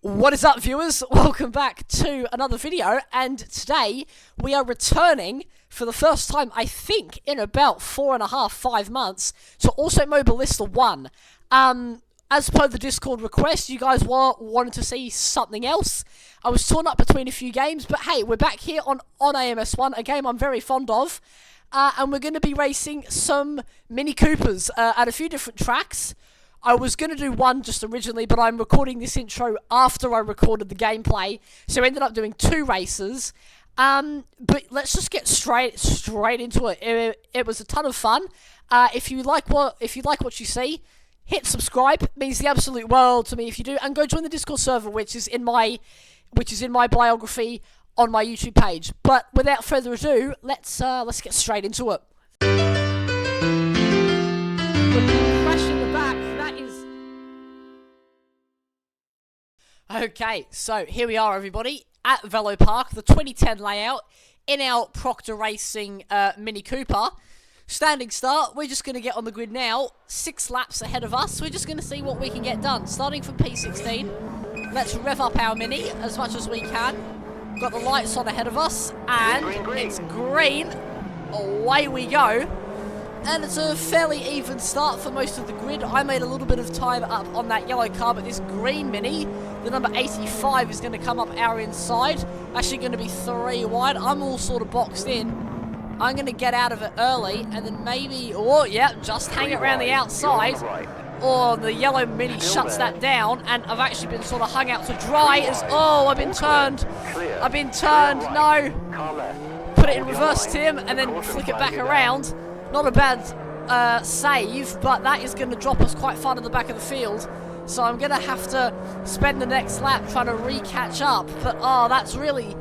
What is up, viewers? Welcome back to another video, and today we are returning for the first time, I think, in about 4.5-5 months to Automobilista 1. As per the Discord request, you guys wanted to see something else. I was torn up between a few games, but hey, we're back here on AMS1, a game I'm very fond of, and we're going to be racing some Mini Coopers at a few different tracks. I was going to do one just originally, but I'm recording this intro after I recorded the gameplay, so I ended up doing 2 races. But let's just get straight into it. It was a ton of fun. If you like what you see, hit subscribe. It means the absolute world to me if you do, and go join the Discord server, which is in my biography on my YouTube page. But without further ado, let's get straight into it. Crashing the back. Okay, so here we are, everybody, at Velo Park, the 2010 layout, in our Proctor Racing Mini Cooper. Standing start, we're just going to get on the grid now, 6 laps ahead of us. We're just going to see what we can get done. Starting from P16, let's rev up our Mini as much as we can. Got the lights on ahead of us, and it's green. Away we go. And it's a fairly even start for most of the grid. I made a little bit of time up on that yellow car, but this green Mini, the number 85, is going to come up our inside. Actually going to be 3 wide. I'm all sort of boxed in. I'm going to get out of it early, and then maybe, just hang it around the outside. Or the yellow Mini shuts that down, and I've actually been sort of hung out to dry as, I've been turned. No. Put it in reverse, Tim, and then flick it back around. Not a bad save, but that is going to drop us quite far to the back of the field. So I'm going to have to spend the next lap trying to re-catch up. But, that's really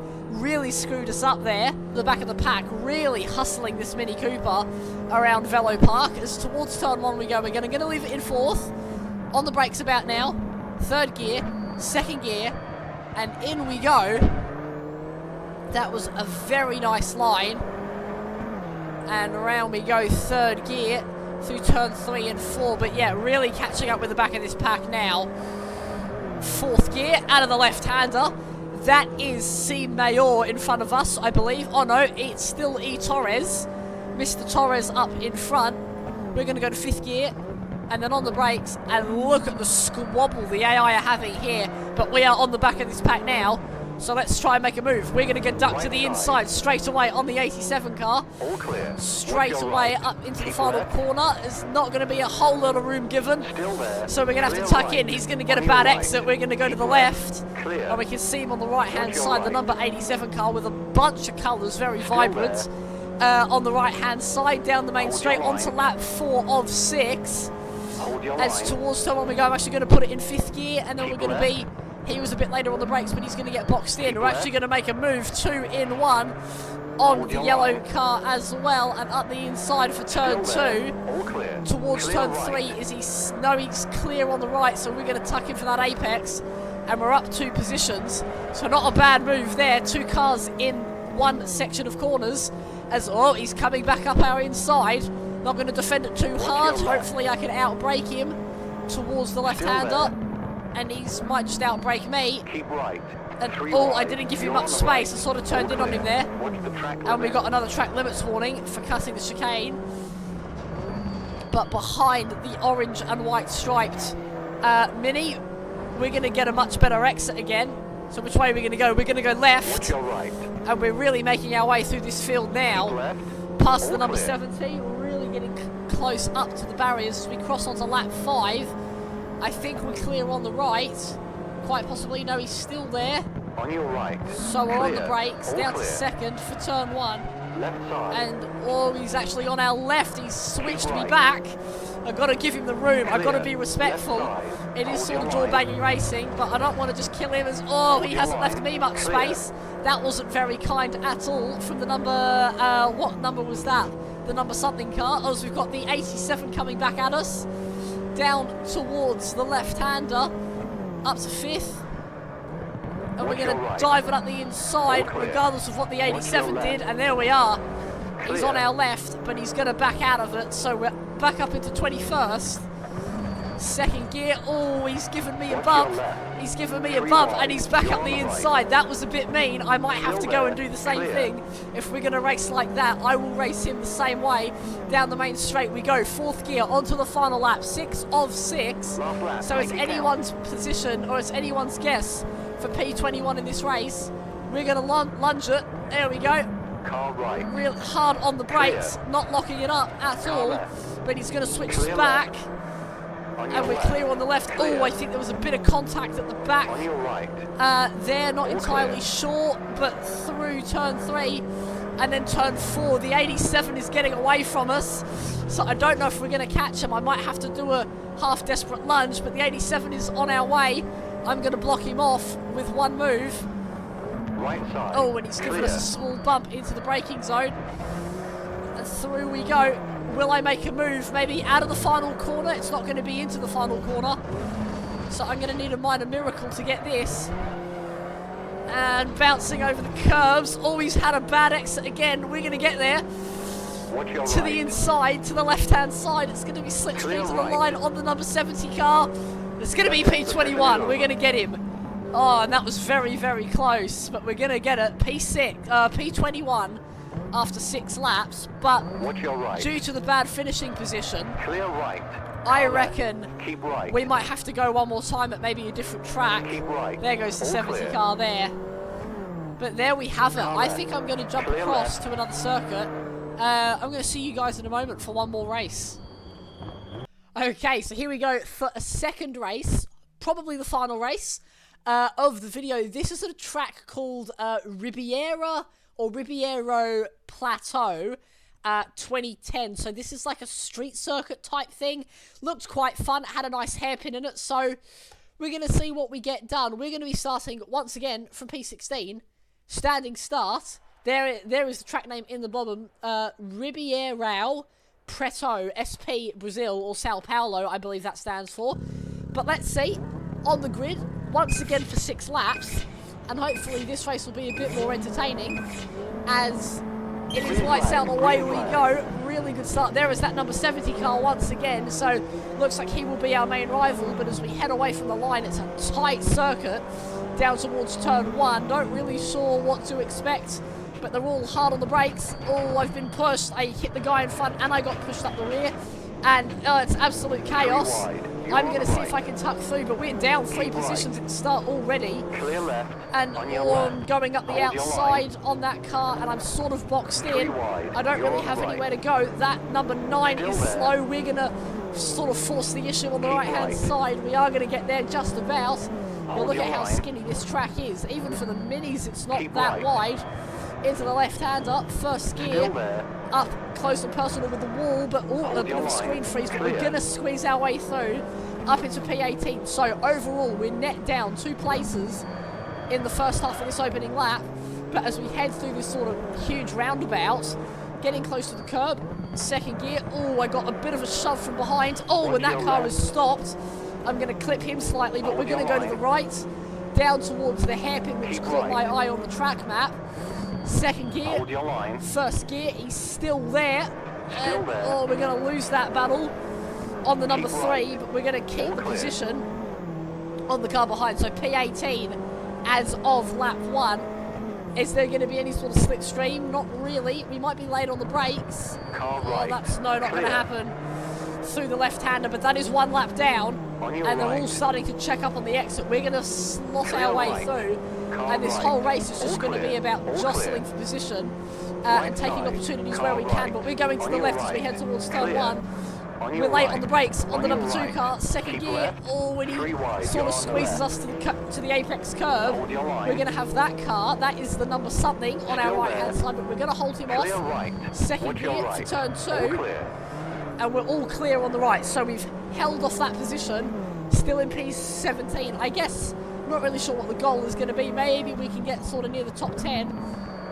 screwed us up there. The back of the pack really hustling this Mini Cooper around Velo Park. As towards turn 1 we go, we're going to leave it in 4th. On the brakes about now. 3rd gear, 2nd gear, and in we go. That was a very nice line. And around we go, 3rd gear through turn 3 and 4. But yeah, really catching up with the back of this pack now. 4th gear out of the left-hander. That is C Mayor in front of us, I believe. Oh no, it's still E Torres. Mr. Torres up in front. We're going to go to 5th gear. And then on the brakes. And look at the squabble the AI are having here. But we are on the back of this pack now. So let's try and make a move. We're going to get ducked to the inside straight away on the 87 car. All clear. Straight away up into the final corner. There's not going to be a whole lot of room given. So we're going to have to tuck in. He's going to get a bad exit. We're going to go to the left. And we can see him on the right-hand side, the number 87 car with a bunch of colours, very vibrant. On the right-hand side, down the main straight, onto lap 4 of 6. As towards turn 1 we go, I'm actually going to put it in 5th gear, and then we're going to be... He was a bit later on the brakes, but he's going to get boxed in. We're actually going to make a move 2 in 1 on the yellow car as well, and up the inside for turn 2. Towards turn 3, he's clear on the right, so we're going to tuck in for that apex, and we're up 2 positions. So not a bad move there. 2 cars in 1 section of corners, as he's coming back up our inside. Not going to defend it too hard. Hopefully I can outbrake him towards the left-hander. And he might just outbrake me. Keep right. And I didn't give him much space. I sort of turned in on him there. And we got another track limits warning for cutting the chicane. But behind the orange and white striped Mini, we're going to get a much better exit again. So which way are we going to go? We're going to go left. And we're really making our way through this field now. Past the number 70. We're really getting close up to the barriers as we cross onto lap 5. I think we're clear on the right. Quite possibly. No, he's still there. On your right. So we're on the brakes. Down to 2nd for turn 1. Left side. And, he's actually on our left. He's switched me back. I've got to give him the room. I've got to be respectful. It is sort of jaw-banging racing, but I don't want to just kill him as, he hasn't left me much space. That wasn't very kind at all from the number, what number was that? The number something car. So we've got the 87 coming back at us. Down towards the left-hander, up to 5th, and we're going to dive it up the inside regardless of what the 87 did, and there we are. He's on our left, but he's going to back out of it, so we're back up into 21st. Second gear. Oh, he's given me a bump. He's given me a bump, and he's back up the inside. That was a bit mean. I might have to go and do the same thing if we're going to race like that. I will race him the same way. Down the main straight we go. Fourth gear onto the final lap. 6 of 6. So it's anyone's position, or it's anyone's guess for P21 in this race. We're going to lunge it. There we go. Car right. Real hard on the brakes, not locking it up at all. But he's going to switch back. And we're clear on the left. Oh, I think there was a bit of contact at the back. On your right. They're not entirely sure, but through turn 3 and then turn 4, the 87 is getting away from us. So I don't know if we're going to catch him. I might have to do a half-desperate lunge, but the 87 is on our way. I'm going to block him off with one move. Right side. Oh, and he's given us a small bump into the braking zone. And through we go. Will I make a move? Maybe out of the final corner? It's not going to be into the final corner. So I'm going to need a minor miracle to get this. And bouncing over the curbs. Oh, he's had a bad exit again. We're going to get there. To the inside, to the left-hand side. It's going to be slipstream to the line on the number 70 car. It's going to be P21. We're going to get him. Oh, and that was very, very close. But we're going to get it. P21. After 6 laps, but due to the bad finishing position, clear right. I reckon Keep right. we might have to go one more time at maybe a different track. Keep right. There goes the All 70 clear. car there. But there we have it. I think I'm going to jump across to another circuit. I'm going to see you guys in a moment for one more race. Okay, so here we go for a second race, probably the final race of the video. This is at a track called Riviera or Ribeiro Plateau 2010. So this is like a street circuit type thing. Looked quite fun. It had a nice hairpin in it. So we're going to see what we get done. We're going to be starting once again from P16. Standing start. There is the track name in the bottom. Ribeirão Preto SP Brazil, or Sao Paulo, I believe that stands for. But let's see. On the grid, once again for 6 laps. And hopefully this race will be a bit more entertaining, as it is lights out, away we go. Really good start. There is that number 70 car once again, so looks like he will be our main rival. But as we head away from the line, it's a tight circuit down towards turn 1. Not really sure what to expect, but they're all hard on the brakes. Oh, I've been pushed. I hit the guy in front and I got pushed up the rear, and it's absolute chaos. I'm going to see if I can tuck through, but we're down 3 positions at the start already. Clear left. And I'm going up the outside on that car, and I'm sort of boxed in. I don't really have anywhere to go. That number 9 is slow. We're going to sort of force the issue on the right-hand side. We are going to get there just about. But look at how skinny this track is. Even for the minis, it's not that wide. Into the left-hander, first gear, up close and personal with the wall, but a bit of a screen freeze, but we're going to squeeze our way through, up into P18. So overall, we're net down 2 places in the first half of this opening lap, but as we head through this sort of huge roundabout, getting close to the curb, second gear, oh, I got a bit of a shove from behind, oh, and that car has stopped. I'm going to clip him slightly, but we're going to go to the right, down towards the hairpin, which caught my eye on the track map. Second gear, first gear, he's still there, and oh, we're going to lose that battle on the number 3, but we're going to keep the position on the car behind. So P18 as of lap 1. Is there going to be any sort of slipstream? Not really. We might be late on the brakes. Oh, that's not going to happen through the left-hander, but that is 1 lap down, and they're all starting to check up on the exit. We're going to slot our way through, and this whole race is just going to be about jostling for position and taking opportunities where we can, but we're going to the left as we head towards turn 1. We're late on the brakes on the number 2 car, second gear. Oh, when he sort of squeezes us to the apex curve, we're going to have that car. That is the number something on our right-hand side, but we're going to hold him off. Second gear to turn 2. And we're all clear on the right, so we've held off that position, still in P17. I guess, not really sure what the goal is going to be. Maybe we can get sort of near the top 10.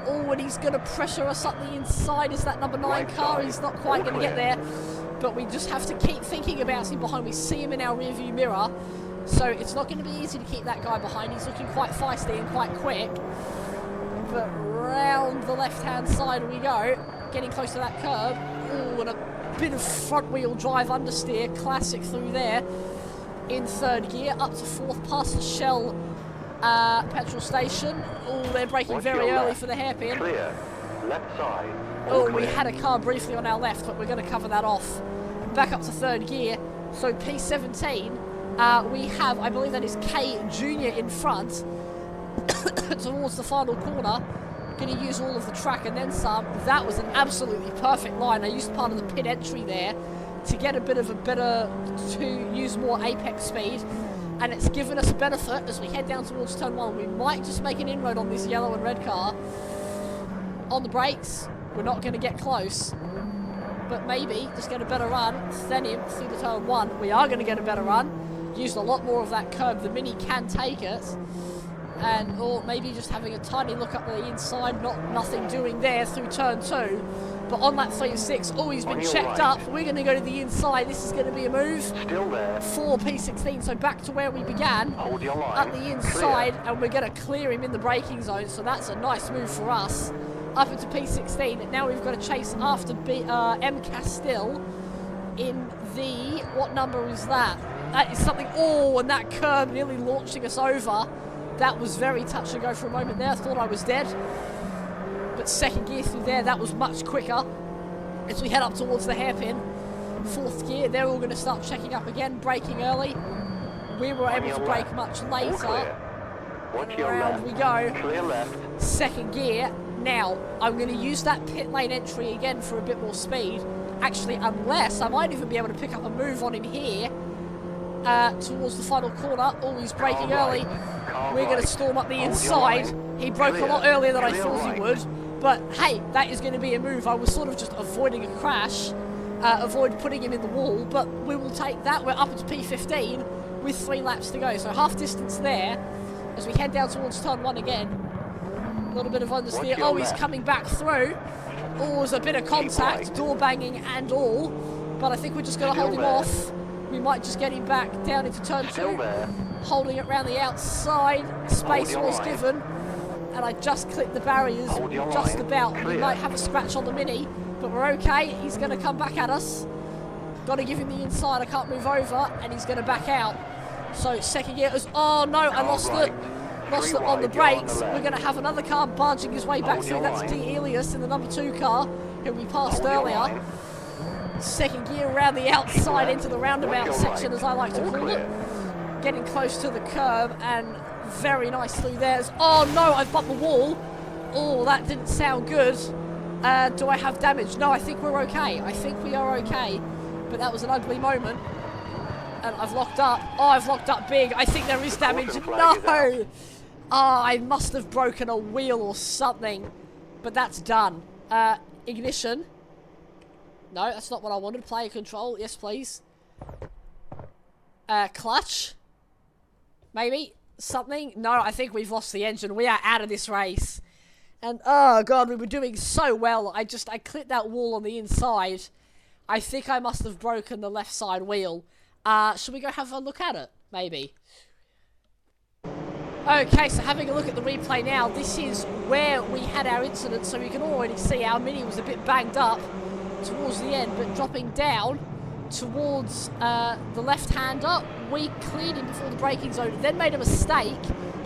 Oh, and he's going to pressure us up the inside. Is that number 9 car? He's not quite going to get there, but we just have to keep thinking about him behind. We see him in our rearview mirror, so it's not going to be easy to keep that guy behind. He's looking quite feisty and quite quick. But round the left-hand side we go, getting close to that curb. Oh, and a bit of front-wheel drive understeer, classic through there. in third gear, up to fourth, past the Shell petrol station. Oh, they're braking Watch very your early left. for the hairpin. Clear. Left side. Oh, All we clear. had a car briefly on our left, but we're going to cover that off. Back up to third gear. So P17, we have, I believe that is K Junior in front towards the final corner. Going to use all of the track and then some. That was an absolutely perfect line. I used part of the pit entry there to get a bit of a better, to use more apex speed. And it's given us a benefit as we head down towards turn 1. We might just make an inroad on this yellow and red car. On the brakes, we're not going to get close. But maybe just get a better run, than him through the turn 1. We are going to get a better run. Used a lot more of that curb. The Mini can take it. And, or maybe just having a tiny look up the inside, nothing doing there through turn 2. But on that 3 of 6, oh, he's been checked up. We're going to go to the inside. This is going to be a move. Still there. For P16, so back to where we began. Hold your line. At the inside, Clear. and we're going to clear him in the braking zone. So that's a nice move for us. Up into P16. Now we've got to chase after M Castile in the... What number is that? That is something... Oh, and that curb nearly launching us over. That was very touch and go for a moment there. I thought I was dead. But second gear through there, that was much quicker. As we head up towards the hairpin. Fourth gear, they're all going to start checking up again, braking early. We were able to brake much later. Watch your Around left. we go. Clear left. Second gear. Now, I'm going to use that pit lane entry again for a bit more speed. Actually, unless I might even be able to pick up a move on him here. Towards the final corner. Oh, he's braking early. We're going to storm up the inside. He broke a lot earlier than I thought he would. But hey, that is going to be a move. I was sort of just avoiding a crash. Avoid putting him in the wall. But we will take that. We're up to P15 with 3 laps to go. So half distance there. As we head down towards turn 1 again. A little bit of understeer. Oh, he's coming back through. Oh, there's a bit of contact. Door banging and all. But I think we're just going to hold him off. We might just get him back down into turn 2. Holding it around the outside. Space was given. And I just clipped the barriers just about. We might have a scratch on the Mini. But we're okay. He's going to come back at us. Got to give him the inside. I can't move over. And he's going to back out. So second gear is... Oh no, I lost it. Lost it on the brakes. We're going to have another car barging his way back through. That's D. Elias in the number 2 car, who we passed earlier. Second gear around the outside into the roundabout section, as I like to call it. Getting close to the curb, and very nice through there. Oh no, I've bumped the wall. Oh, that didn't sound good. Do I have damage? No, I think we're okay. I think we are okay. But that was an ugly moment. And I've locked up. Oh, I've locked up big. I think there is damage. No! Oh, I must have broken a wheel or something. But that's done. Ignition. No, that's not what I wanted. Player control. Yes, please. Clutch. Maybe. Something. No, I think we've lost the engine. We are out of this race. And, oh, God, we were doing so well. I clipped that wall on the inside. I think I must have broken the left side wheel. Should we go have a look at it? Maybe. Okay, so having a look at the replay now, this is where we had our incident, so we can already see our Mini was a bit banged up towards the end, but dropping down towards the left-hander, we cleared him before the braking zone, then made a mistake,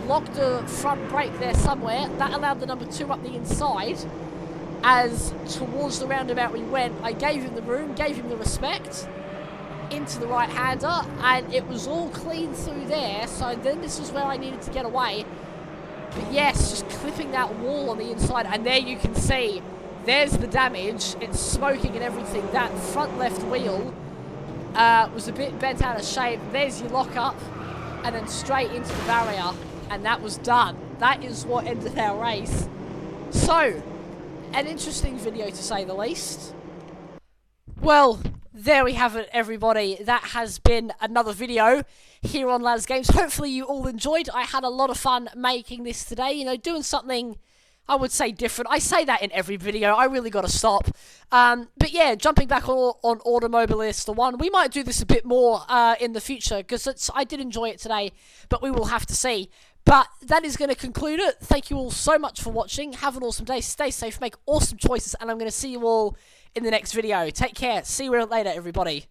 locked the front brake there somewhere. That allowed the number 2 up the inside. As towards the roundabout we went, I gave him the room, gave him the respect into the right-hander, and it was all clean through there. So then this is where I needed to get away. But yes, just clipping that wall on the inside, and there you can see there's the damage. It's smoking and everything. That front left wheel was a bit bent out of shape. There's your lock-up, and then straight into the barrier, and that was done. That is what ended our race. So, an interesting video to say the least. Well, there we have it, everybody. That has been another video here on LazGamez. Hopefully you all enjoyed. I had a lot of fun making this today. You know, doing something, I would say, different. I say that in every video. I really got to stop. But yeah, jumping back on Automobilista 1. We might do this a bit more in the future, because I did enjoy it today, but we will have to see. But that is going to conclude it. Thank you all so much for watching. Have an awesome day. Stay safe. Make awesome choices. And I'm going to see you all in the next video. Take care. See you later, everybody.